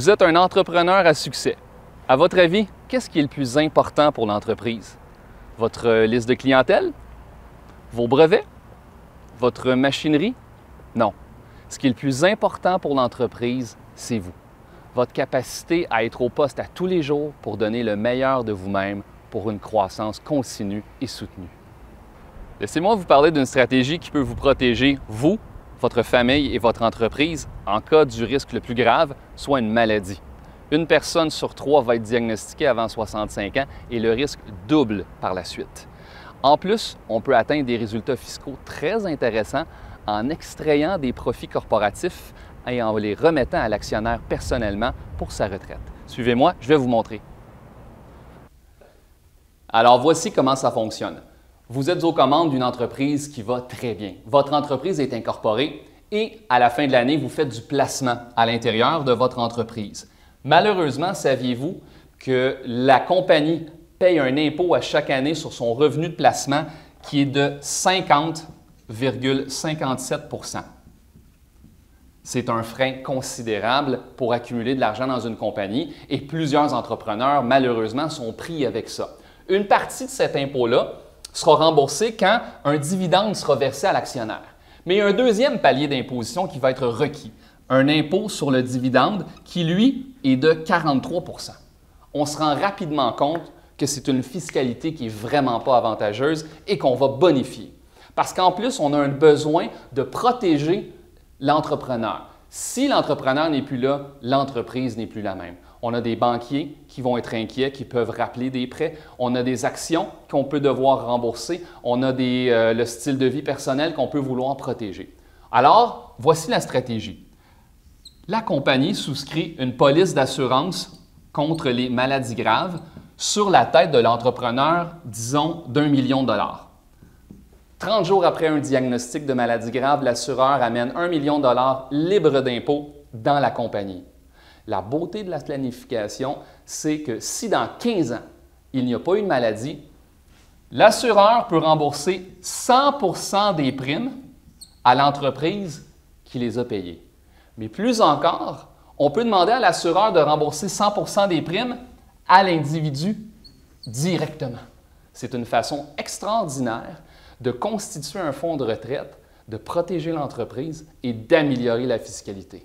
Vous êtes un entrepreneur à succès. À votre avis, qu'est-ce qui est le plus important pour l'entreprise? Votre liste de clientèle? Vos brevets? Votre machinerie? Non. Ce qui est le plus important pour l'entreprise, c'est vous. Votre capacité à être au poste à tous les jours pour donner le meilleur de vous-même pour une croissance continue et soutenue. Laissez-moi vous parler d'une stratégie qui peut vous protéger, vous, votre famille et votre entreprise en cas du risque le plus grave, soit une maladie. Une personne sur 3 va être diagnostiquée avant 65 ans et le risque double par la suite. En plus, on peut atteindre des résultats fiscaux très intéressants en extrayant des profits corporatifs et en les remettant à l'actionnaire personnellement pour sa retraite. Suivez-moi, je vais vous montrer. Alors voici comment ça fonctionne. Vous êtes aux commandes d'une entreprise qui va très bien. Votre entreprise est incorporée et à la fin de l'année, vous faites du placement à l'intérieur de votre entreprise. Malheureusement, saviez-vous que la compagnie paye un impôt à chaque année sur son revenu de placement qui est de 50,57 %. C'est un frein considérable pour accumuler de l'argent dans une compagnie et plusieurs entrepreneurs, malheureusement, sont pris avec ça. Une partie de cet impôt-là sera remboursée quand un dividende sera versé à l'actionnaire. Mais il y a un deuxième palier d'imposition qui va être requis, un impôt sur le dividende qui, lui, est de 43 %. On se rend rapidement compte que c'est une fiscalité qui n'est vraiment pas avantageuse et qu'on va bonifier. Parce qu'en plus, on a un besoin de protéger l'entrepreneur. Si l'entrepreneur n'est plus là, l'entreprise n'est plus la même. On a des banquiers qui vont être inquiets, qui peuvent rappeler des prêts. On a des actions qu'on peut devoir rembourser. On a le style de vie personnel qu'on peut vouloir protéger. Alors, voici la stratégie. La compagnie souscrit une police d'assurance contre les maladies graves sur la tête de l'entrepreneur, disons, d'1 million de dollars. 30 jours après un diagnostic de maladie grave, l'assureur amène 1 million de dollars libre d'impôts dans la compagnie. La beauté de la planification, c'est que si dans 15 ans, il n'y a pas eu de maladie, l'assureur peut rembourser 100 % des primes à l'entreprise qui les a payées. Mais plus encore, on peut demander à l'assureur de rembourser 100 % des primes à l'individu directement. C'est une façon extraordinaire de constituer un fonds de retraite, de protéger l'entreprise et d'améliorer la fiscalité.